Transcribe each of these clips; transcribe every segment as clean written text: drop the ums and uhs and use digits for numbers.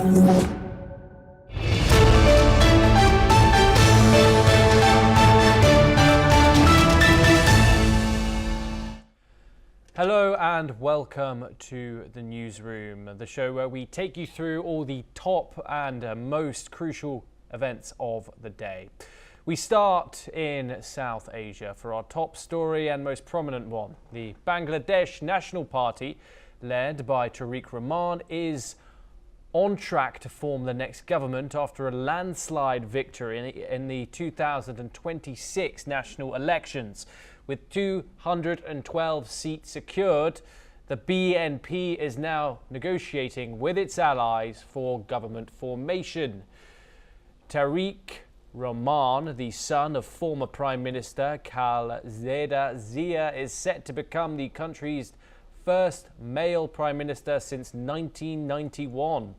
Hello and welcome to the newsroom, the show where we take you through all the top and most crucial events of the day. We start in South Asia for our top story and most prominent one. The Bangladesh National Party, led by Tarique Rahman, is on track to form the next government after a landslide victory in the 2026 national elections. With 212 seats secured, the BNP is now negotiating with its allies for government formation. Tarique Rahman, the son of former Prime Minister Khaleda Zia, is set to become the country's first male Prime Minister since 1991.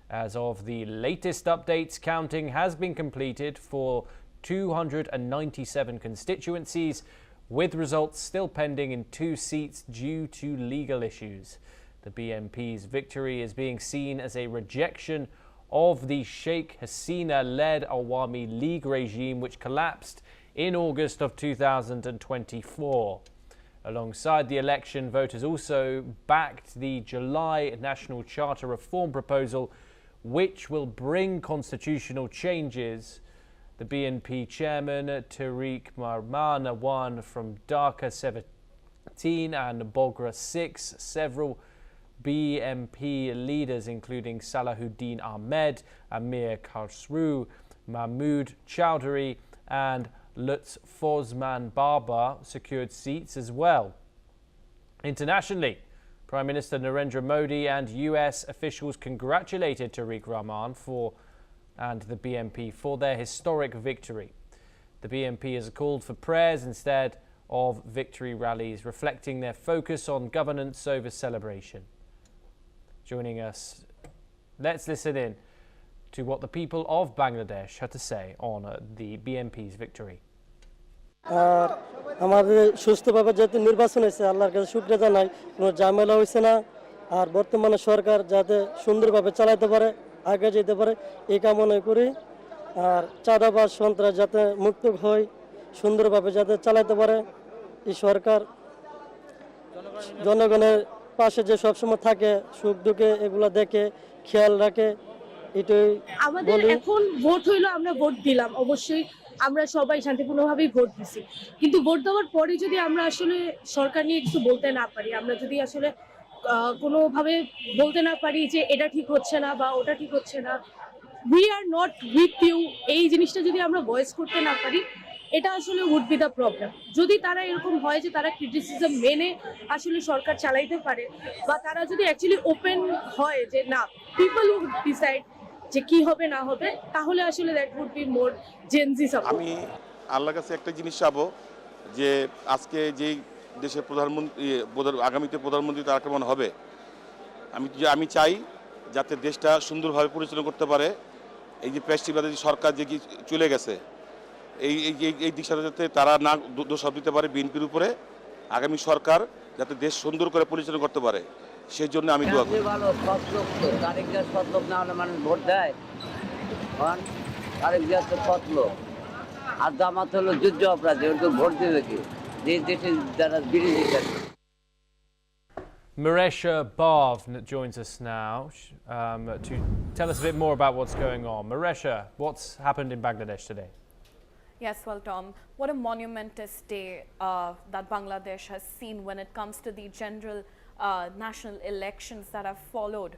As of the latest updates, counting has been completed for 297 constituencies, with results still pending in 2 seats due to legal issues. The BNP's victory is being seen as a rejection of the Sheikh Hasina-led Awami League regime, which collapsed in August of 2024. Alongside the election, voters also backed the July National Charter reform proposal, which will bring constitutional changes. The BNP chairman, Tarique Rahman, won from Dhaka 17 and Bogra 6. Several BNP leaders, including Salahuddin Ahmed, Amir Khosrow, Mahmood Chowdhury and Lutfozman Baba, secured seats as well. Internationally, Prime Minister Narendra Modi and US officials congratulated Tarique Rahman and the BNP for their historic victory. The BNP has called for prayers instead of victory rallies, reflecting their focus on governance over celebration. Joining us, let's listen in to what the people of Bangladesh had to say on the BNP's victory. আমাদের সুস্থভাবে যাতে নির্বাচন হয়েছে আল্লাহর কাছে শুকরিয়া জানাই, কোনো ঝামেলা হয়েছে না, আর বর্তমানে সরকার যাতে সুন্দরভাবে চালাতে পারে, আগে যেতে পারে এই কামনা করি। আর চাঁদাবাজ সন্ত্রাস যাতে মুক্ত হয়, সুন্দরভাবে যাতে চালাতে পারে এই সরকার, জনগণের পাশে যে সবসময় থাকে, সুখ দুঃখে এগুলো দেখে খেয়াল রাখে, এটাই আমাদের এখন ভোট হইলো, আমরা ভোট দিলাম, অবশ্যই আমরা সবাই শান্তিপূর্ণভাবেই ভোট দিছি, কিন্তু ভোট দেওয়ার পরে যদি আমরা আসলে সরকার নিয়ে কিছু বলতে না পারি, আমরা যদি আসলে কোনোভাবে বলতে না পারি যে এটা ঠিক হচ্ছে না বা ওটা ঠিক হচ্ছে না, we are not with you, এই জিনিসটা যদি আমরা ভয়েস করতে না পারি, এটা আসলে উড বি দ্য প্রবলেম। যদি তারা এরকম হয় যে তারা ক্রিটিসিজম মেনে আসলে সরকার চালাইতে পারে, বা তারা যদি অ্যাকচুয়ালি ওপেন হয় যে না, পিপল উড ডিসাইড যে কি হবে না হবে, তাহলে আসলে that would be more Gen Z support. আমি আল্লাহর কাছে একটা জিনিস চাবো যে আজকে যেই দেশের প্রধানমন্ত্রী, আগামীতে প্রধানমন্ত্রী তারেক রহমান হবে, আমি চাই যাতে দেশটা সুন্দরভাবে পরিচালনা করতে পারে। এই যে প্যাস্টিবাদী সরকার যে চলে গেছে, এই দিকটা যাতে তারা না দোষ দিতে পারে বিএনপির উপরে, আগামী সরকার যাতে দেশ সুন্দর করে পরিচালনা করতে পারে, সেই জন্য আমি দোয়া করি। ভালো সৎ লোক তো, তারেক জিয়া সৎ লোক না হলে মানুষ ভোট দেয়? কারণ তারেক জিয়া তো সৎ লোক, আর জামাত হলো যুদ্ধ অপরাধী, ওর তো ভোট দেবে কি? যে দেশে যারা বিরোধী থাকে। Maresha Barv joins us now to tell us a bit more about what's going on. Maresha, what's happened in Bangladesh today? Yes, well, Tom, what a monumentous day that Bangladesh has seen when it comes to the general national elections that have followed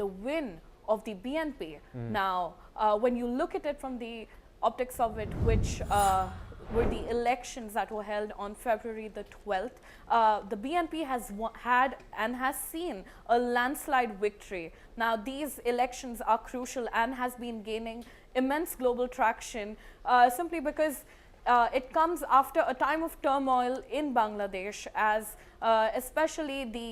the win of the BNP. Now, when you look at it from the optics of it, which were the elections that were held on February the 12th, the BNP has had and has seen a landslide victory. Now, these elections are crucial and has been gaining immense global traction simply because it comes after a time of turmoil in Bangladesh, as especially the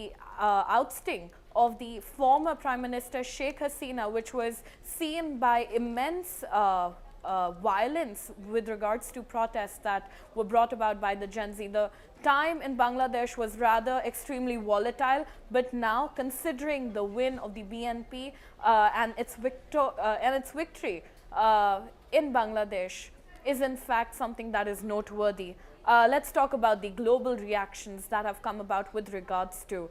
ousting of the former Prime Minister Sheikh Hasina, which was seen by immense violence with regards to protests that were brought about by the Gen Z. The time in Bangladesh was rather extremely volatile, but now considering the win of the BNP and its victory in Bangladesh is in fact something that is noteworthy. Let's talk about the global reactions that have come about with regards to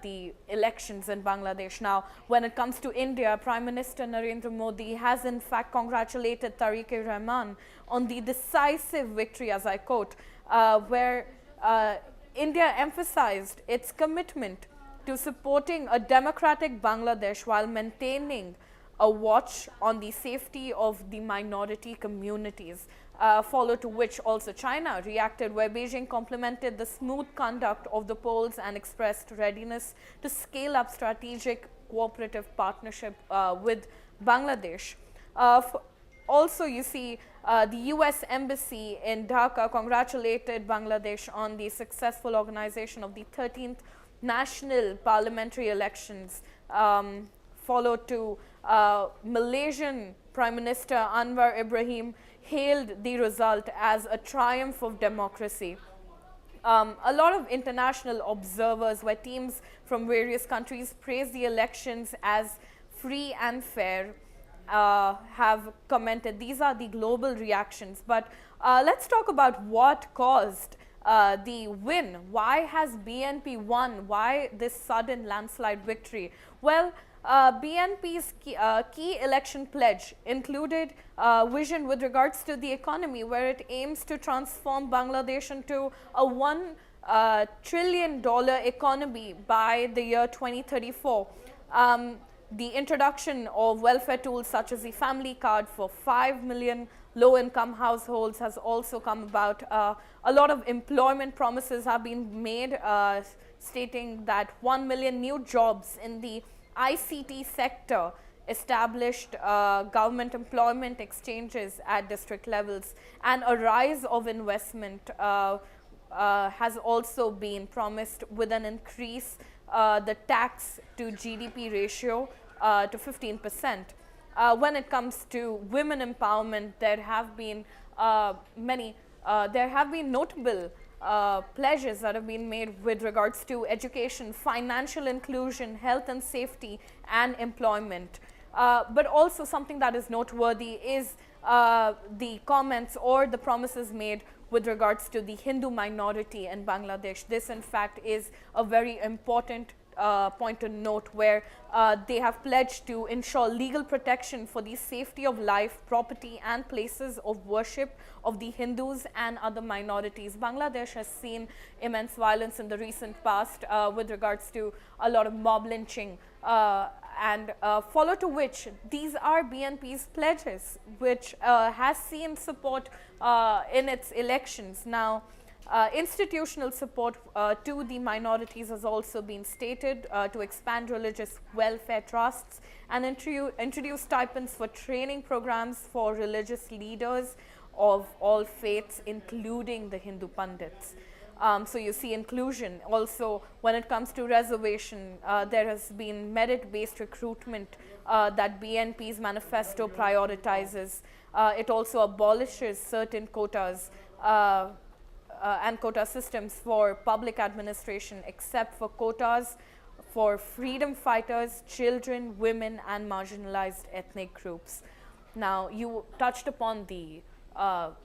the elections in Bangladesh. Now, when it comes to India, Prime Minister Narendra Modi has in fact congratulated Tarique Rahman on the decisive victory, as I quote, where India emphasized its commitment to supporting a democratic Bangladesh while maintaining a watch on the safety of the minority communities, followed to which also China reacted, where Beijing complimented the smooth conduct of the polls and expressed readiness to scale up strategic cooperative partnership with Bangladesh. Also, you see the US Embassy in Dhaka congratulated Bangladesh on the successful organization of the 13th national parliamentary elections, followed to Malaysian Prime Minister Anwar Ibrahim hailed the result as a triumph of democracy. A lot of international observers, where teams from various countries praised the elections as free and fair, have commented. These are the global reactions. But let's talk about what caused the win. Why has BNP won? Why this sudden landslide victory? Well, BNP's key election pledge included vision with regards to the economy, where it aims to transform Bangladesh into a $1 trillion economy by the year 2034. The introduction of welfare tools such as the family card for 5 million low-income households has also come about. A lot of employment promises have been made, stating that 1 million new jobs in the ICT sector, established government employment exchanges at district levels, and a rise of investment has also been promised, with an increase the tax to GDP ratio to 15%. When it comes to women empowerment, there have been notable pledges that have been made with regards to education, financial inclusion, health and safety, and employment. But also something that is noteworthy is the comments or the promises made with regards to the Hindu minority in Bangladesh. This in fact is a very important point to note, where they have pledged to ensure legal protection for the safety of life, property, and places of worship of the Hindus and other minorities. Bangladesh has seen immense violence in the recent past with regards to a lot of mob lynching, and follow to which these are BNP's pledges, which has seen support in its elections. Now, institutional support to the minorities has also been stated to expand religious welfare trusts and introduce stipends for training programs for religious leaders of all faiths, including the Hindu Pandits. So you see inclusion. Also, when it comes to reservation, there has been merit-based recruitment that BNP's manifesto prioritizes. It also abolishes certain quotas and quota systems for public administration, except for quotas for freedom fighters, children, women, and marginalized ethnic groups. Now, you touched upon the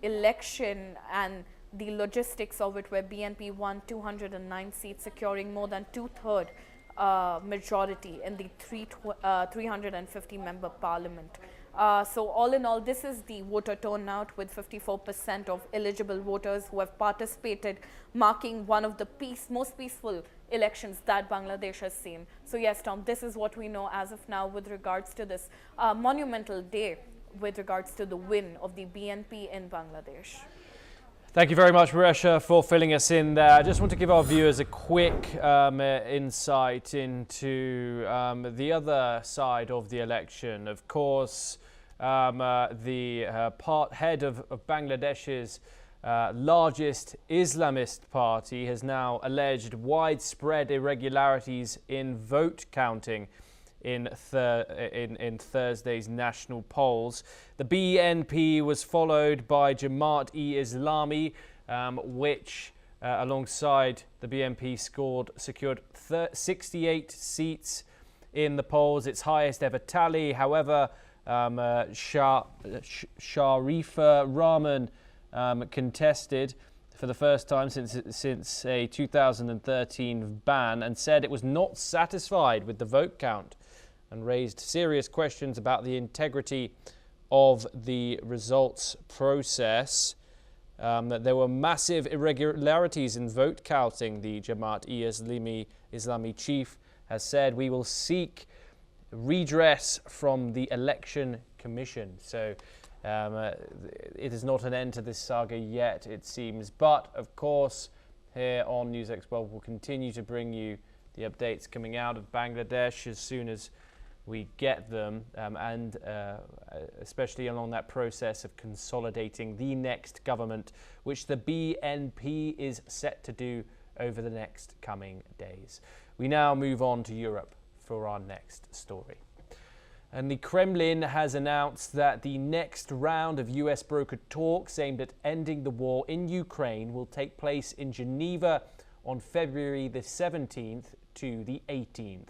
election and the logistics of it, where BNP won 209 seats, securing more than two-thirds majority in the 350-member parliament. So all in all, this is the voter turnout, with 54% of eligible voters who have participated, marking one of the most peaceful elections that Bangladesh has seen. So yes, Tom, this is what we know as of now with regards to this monumental day with regards to the win of the BNP in Bangladesh. Thank you very much, Maresha, for filling us in there. I just want to give our viewers a quick insight into the other side of the election. Of course, the head of Bangladesh's largest Islamist party has now alleged widespread irregularities in vote counting in Thursday's national polls. The BNP was followed by Jamaat-e-Islami, which alongside the BNP secured 68 seats in the polls, its highest ever tally. However, Tarique Rahman contested for the first time since a 2013 ban and said it was not satisfied with the vote count and raised serious questions about the integrity of the results process. There were massive irregularities in vote counting, the Jamaat-e-Islami chief has said. We will seek redress from the Election Commission. So it is not an end to this saga yet, it seems. But, of course, here on NewsX World, we'll continue to bring you the updates coming out of Bangladesh as soon as we get them, and especially along that process of consolidating the next government, which the BNP is set to do over the next coming days. We now move on to Europe for our next story. And the Kremlin has announced that the next round of US brokered talks aimed at ending the war in Ukraine will take place in Geneva on February the 17th to the 18th.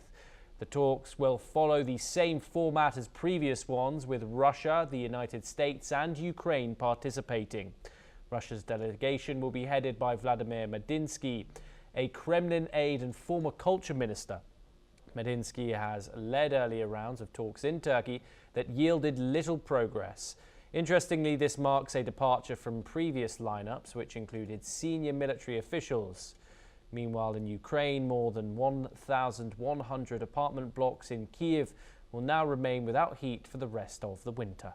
The talks will follow the same format as previous ones, with Russia, the United States and Ukraine participating. Russia's delegation will be headed by Vladimir Medinsky, a Kremlin aide and former culture minister. Medinsky has led earlier rounds of talks in Turkey that yielded little progress. Interestingly, this marks a departure from previous lineups, which included senior military officials. Meanwhile, in Ukraine, more than 1,100 apartment blocks in Kyiv will now remain without heat for the rest of the winter.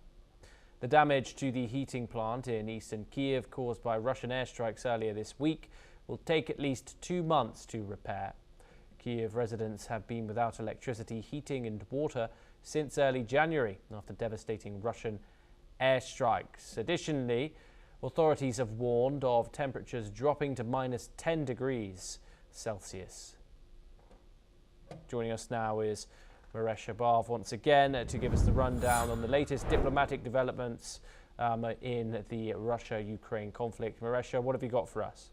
The damage to the heating plant in eastern Kyiv, caused by Russian airstrikes earlier this week, will take at least 2 months to repair. Kyiv residents have been without electricity, heating and water since early January after devastating Russian airstrikes. Additionally, authorities have warned of temperatures dropping to minus 10 degrees Celsius. Joining us now is Maresh Abav once again to give us the rundown on the latest diplomatic developments in the Russia-Ukraine conflict. Maresh, what have you got for us?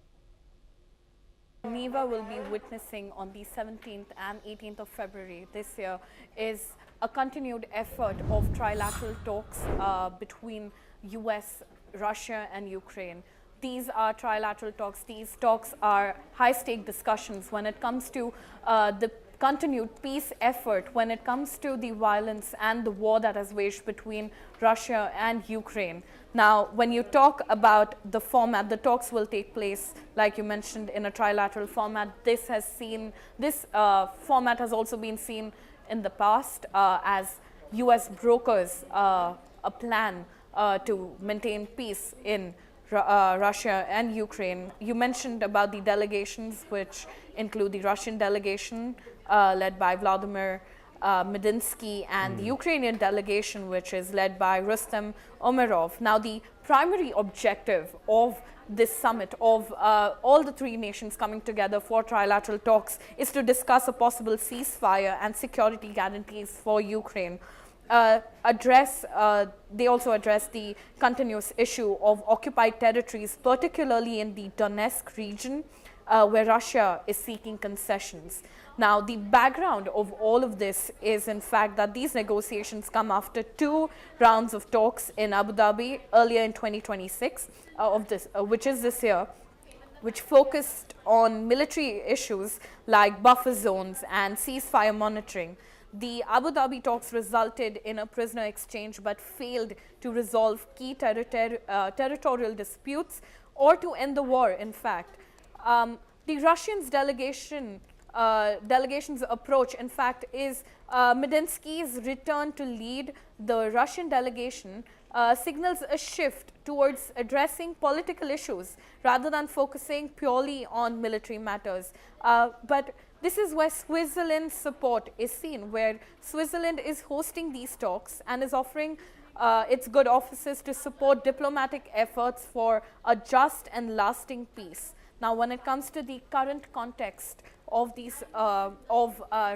Geneva will be witnessing on the 17th and 18th of February this year is a continued effort of trilateral talks between US, Russia and Ukraine. These are trilateral talks. These talks are high-stake discussions when it comes to the continued peace effort, when it comes to the violence and the war that has waged between Russia and Ukraine. Now, when you talk about the format, the talks will take place, like you mentioned, in a trilateral format. This format has also been seen in the past as US brokers a plan to maintain peace in Russia and Ukraine. You mentioned about the delegations, which include the Russian delegation led by Vladimir Medinsky and the Ukrainian delegation, which is led by Rustem Umerov. Now, the primary objective of this summit, of all the three nations coming together for trilateral talks, is to discuss a possible ceasefire and security guarantees for Ukraine. They also address the continuous issue of occupied territories, particularly in the Donetsk region, where Russia is seeking concessions. Now, the background of all of this is, in fact, that these negotiations come after 2 rounds of talks in Abu Dhabi earlier in 2026, which is this year, which focused on military issues like buffer zones and ceasefire monitoring. The Abu Dhabi talks resulted in a prisoner exchange but failed to resolve key territorial disputes or to end the war, in fact. The Russians delegation's approach, in fact, is Medinsky's return to lead the Russian delegation signals a shift towards addressing political issues rather than focusing purely on military matters. But this is where Switzerland's support is seen, where Switzerland is hosting these talks and is offering its good offices to support diplomatic efforts for a just and lasting peace. Now, when it comes to the current context of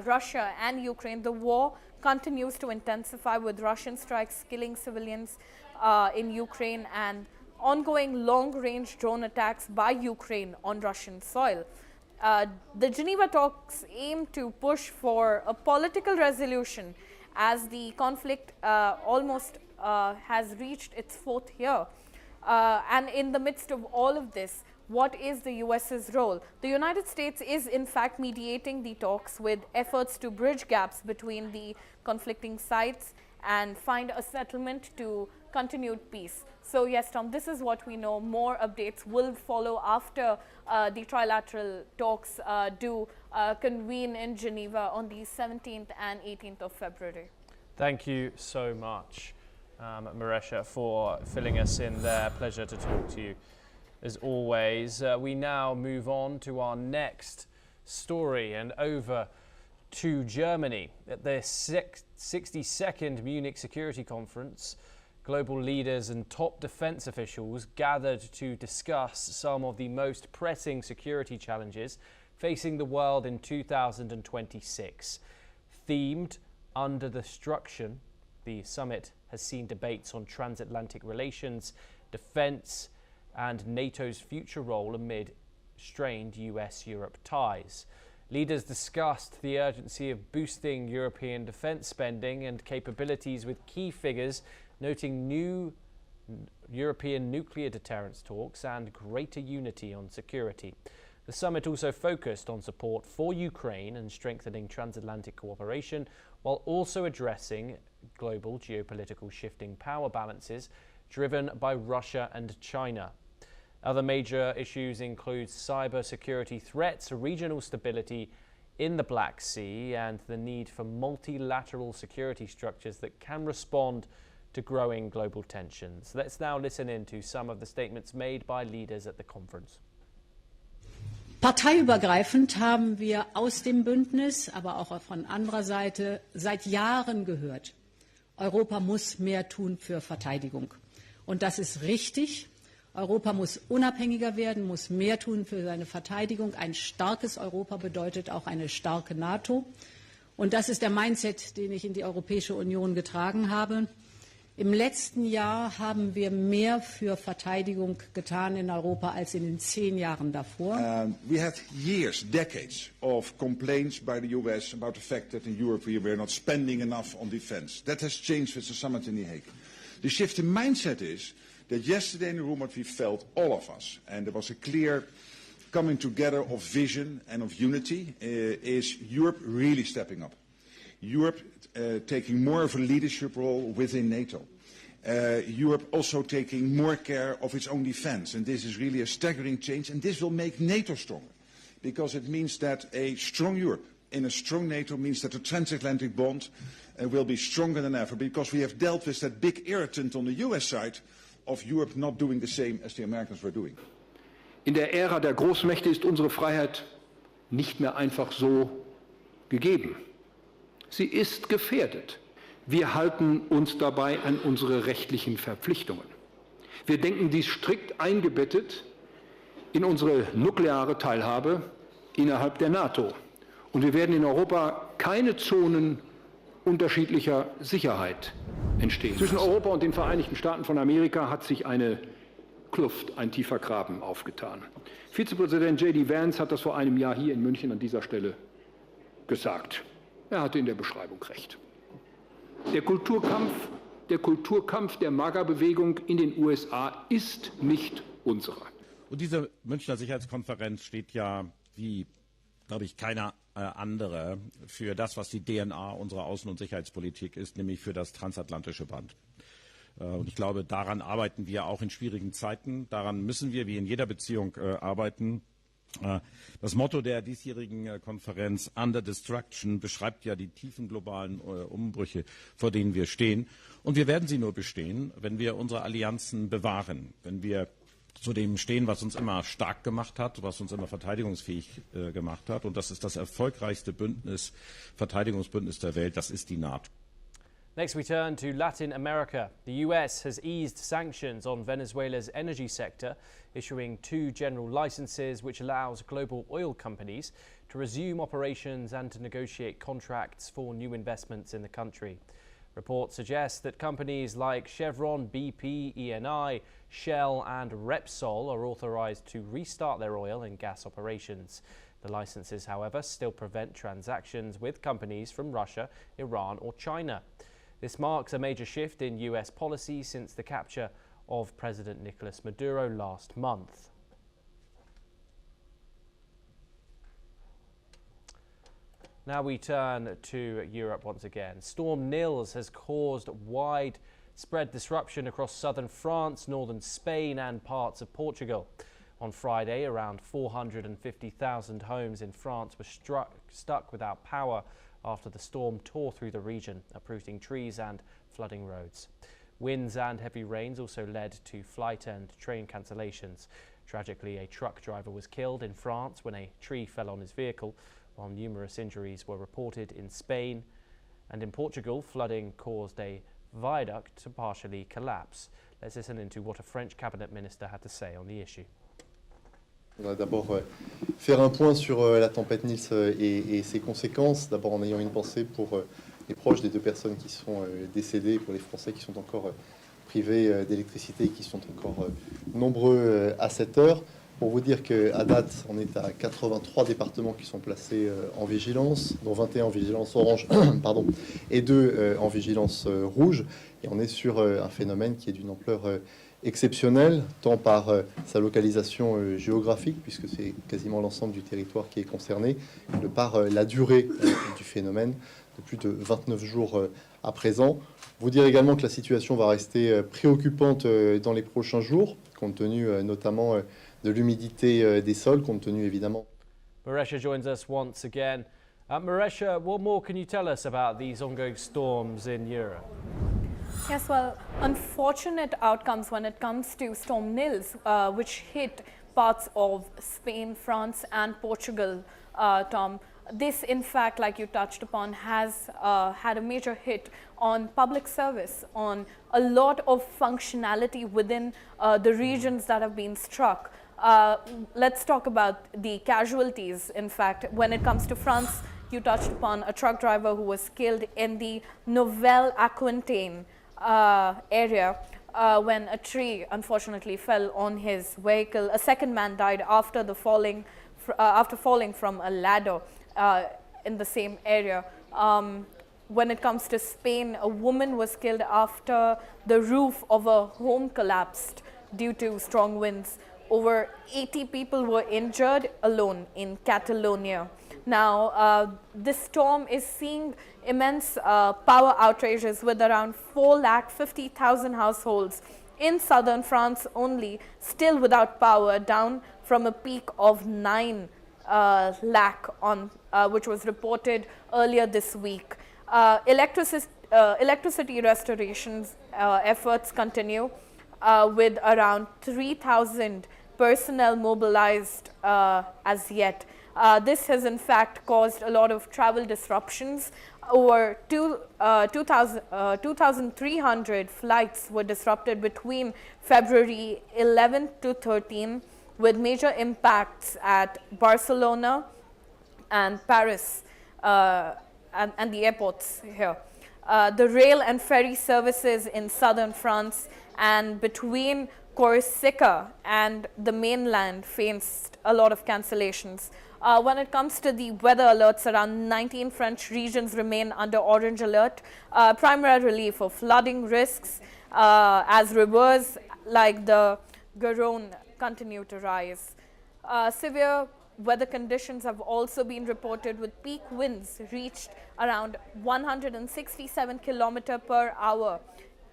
Russia and Ukraine, the war continues to intensify, with Russian strikes killing civilians in Ukraine and ongoing long-range drone attacks by Ukraine on Russian soil. The Geneva talks aim to push for a political resolution as the conflict almost has reached its fourth year. And in the midst of all of this, what is the US's role? The United States is in fact mediating the talks with efforts to bridge gaps between the conflicting sides and find a settlement to continued peace. So yes, Tom, this is what we know. More updates will follow after the trilateral talks do convene in Geneva on the 17th and 18th of February. Thank you so much, Maresha, for filling us in there. Pleasure to talk to you as always. We now move on to our next story and over to Germany. At the 62nd Munich Security Conference, global leaders and top defense officials gathered to discuss some of the most pressing security challenges facing the world in 2026. Themed under the structure, the summit has seen debates on transatlantic relations, defense, and NATO's future role amid strained US-Europe ties. Leaders discussed the urgency of boosting European defense spending and capabilities with key figures noting new European nuclear deterrence talks and greater unity on security. The summit also focused on support for Ukraine and strengthening transatlantic cooperation, while also addressing global geopolitical shifting power balances driven by Russia and China. Other major issues include cybersecurity threats, regional stability in the Black Sea, and the need for multilateral security structures that can respond to growing global tensions. Let's now listen in to some of the statements made by leaders at the conference. Parteiübergreifend haben wir aus dem Bündnis, aber auch von anderer Seite seit Jahren gehört, Europa muss mehr tun für Verteidigung. Und das ist richtig. Europa muss unabhängiger werden, muss mehr tun für seine Verteidigung. Ein starkes Europa bedeutet auch eine starke NATO. Und das ist der Mindset, den ich in die Europäische Union getragen habe. Im letzten Jahr haben wir mehr für Verteidigung getan in Europa als in den 10 Jahren davor. We had years, decades of complaints by the US about the fact that in Europe we were not spending enough on defense. That has changed with the summit in The Hague. The shift in mindset is that yesterday in the room what we felt, all of us, and there was a clear coming together of vision and of unity, is Europe really stepping up. Europe taking more of a leadership role within NATO. Europe also taking more care of its own defense. And this is really a staggering change. And this will make NATO stronger. Because it means that a strong Europe in a strong NATO means that the transatlantic bond will be stronger than ever. Because we have dealt with that big irritant on the US side of Europe not doing the same as the Americans were doing. In der Ära der Großmächte ist unsere Freiheit nicht mehr einfach so gegeben. Sie ist gefährdet. Wir halten uns dabei an unsere rechtlichen Verpflichtungen. Wir denken dies strikt eingebettet in unsere nukleare Teilhabe innerhalb der NATO. Und wir werden in Europa keine Zonen unterschiedlicher Sicherheit entstehen. Zwischen Europa und den Vereinigten Staaten von Amerika hat sich eine Kluft, ein tiefer Graben aufgetan. Vizepräsident J.D. Vance hat das vor einem Jahr hier in München an dieser Stelle gesagt. Er hatte in der Beschreibung recht. Der Kulturkampf der MAGA-Bewegung in den USA ist nicht unserer. Und diese Münchner Sicherheitskonferenz steht ja, wie, glaube ich, keiner andere für das, was die DNA unserer Außen- und Sicherheitspolitik ist, nämlich für das transatlantische Band. Und ich glaube, daran arbeiten wir auch in schwierigen Zeiten. Daran müssen wir, wie in jeder Beziehung, arbeiten. Das Motto der diesjährigen Konferenz Under Destruction beschreibt ja die tiefen globalen Umbrüche, vor denen wir stehen. Und wir werden sie nur bestehen, wenn wir unsere Allianzen bewahren, wenn wir zu dem stehen, was uns immer stark gemacht hat, was uns immer verteidigungsfähig gemacht hat. Und das ist das erfolgreichste Verteidigungsbündnis der Welt, das ist die NATO. Next we turn to Latin America. The US has eased sanctions on Venezuela's energy sector, issuing 2 general licenses which allows global oil companies to resume operations and to negotiate contracts for new investments in the country. Reports suggest that companies like Chevron, BP, Eni, Shell and Repsol are authorized to restart their oil and gas operations. The licenses, however, still prevent transactions with companies from Russia, Iran or China. This marks a major shift in US policy since the capture of President Nicolas Maduro last month. Now we turn to Europe once again. Storm Nils has caused widespread disruption across southern France, northern Spain and parts of Portugal. On Friday, around 450,000 homes in France were stuck without power after the storm tore through the region, uprooting trees and flooding roads. Winds and heavy rains also led to flight and train cancellations. Tragically, a truck driver was killed in France when a tree fell on his vehicle, while numerous injuries were reported in Spain. And in Portugal, flooding caused a viaduct to partially collapse. Let's listen into what a French cabinet minister had to say on the issue. On va d'abord faire un point sur la tempête Nils et ses conséquences, d'abord en ayant une pensée pour les proches des deux personnes qui sont décédées, pour les Français qui sont encore privés d'électricité et qui sont encore nombreux à cette heure. Pour vous dire qu'à date, on est à 83 départements qui sont placés en vigilance, dont 21 en vigilance orange pardon, et 2 en vigilance rouge. Et on est sur un phénomène qui est d'une ampleur exceptionnelle, tant par sa localisation géographique, puisque c'est quasiment l'ensemble du territoire qui est concerné, que par la durée du phénomène, de plus de 29 jours à présent. Vous dire également que la situation va rester préoccupante dans les prochains jours, compte tenu notamment de l'humidité des sols, compte tenu évidemment. Maresha joins us once again. Maresha, what more can you tell us about these ongoing storms in Europe? Yes, well, unfortunate outcomes when it comes to Storm Nils, which hit parts of Spain, France and Portugal, Tom. This, in fact, like you touched upon, has had a major hit on public service, on a lot of functionality within the regions that have been struck. Let's talk about the casualties. In fact, when it comes to France, you touched upon a truck driver who was killed in the Nouvelle-Aquitaine area when a tree unfortunately fell on his vehicle. A second man died after falling from a ladder in the same area. When it comes to Spain, a woman was killed after the roof of a home collapsed due to strong winds. Over 80 people were injured alone in Catalonia. Now, this storm is seeing immense power outages with around 450,000 households in southern France only still without power, down from a peak of 9 lakh which was reported earlier this week. Electricity restorations efforts continue with around 3,000 personnel mobilized as yet. This has in fact caused a lot of travel disruptions. Over 2,300 flights were disrupted between February 11 to 13, with major impacts at Barcelona and Paris and the airports here. The rail and ferry services in southern France and between Corsica and the mainland faced a lot of cancellations. When it comes to the weather alerts, around 19 French regions remain under orange alert, primarily for flooding risks as rivers like the Garonne continue to rise. Severe weather conditions have also been reported, with peak winds reached around 167 km/h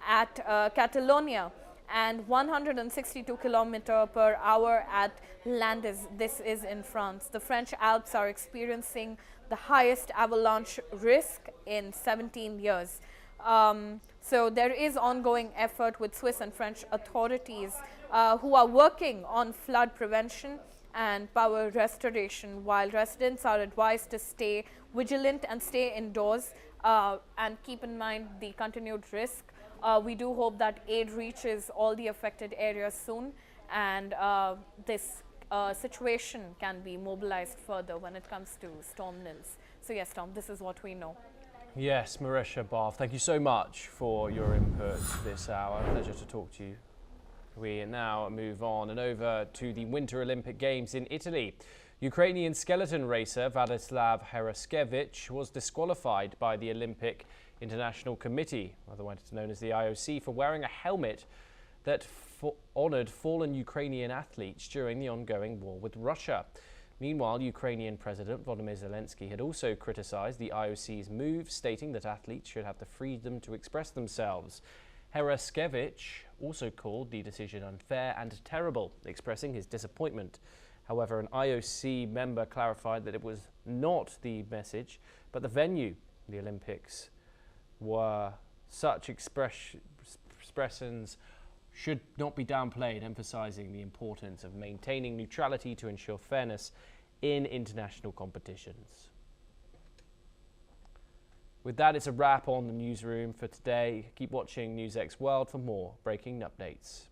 at Catalonia and 162 km/h at Landes. This is in France. The French Alps are experiencing the highest avalanche risk in 17 years. So there is ongoing effort with Swiss and French authorities who are working on flood prevention and power restoration, while residents are advised to stay vigilant and stay indoors and keep in mind the continued risk. We do hope that aid reaches all the affected areas soon, and this situation can be mobilized further when it comes to Storm Nils. So yes, Tom, this is what we know. Yes, Marisha Barth, thank you so much for your input this hour. Pleasure to talk to you. We now move on and over to the Winter Olympic Games in Italy. Ukrainian skeleton racer Vladislav Heraskevich was disqualified by the Olympic International Committee, otherwise known as the IOC, for wearing a helmet that honoured fallen Ukrainian athletes during the ongoing war with Russia. Meanwhile, Ukrainian President Volodymyr Zelensky had also criticised the IOC's move, stating that athletes should have the freedom to express themselves. Heraskevich also called the decision unfair and terrible, expressing his disappointment. However, an IOC member clarified that it was not the message, but the venue. The Olympics were such expressions should not be downplayed, emphasising the importance of maintaining neutrality to ensure fairness in international competitions. With that, it's a wrap on the newsroom for today. Keep watching NewsX World for more breaking updates.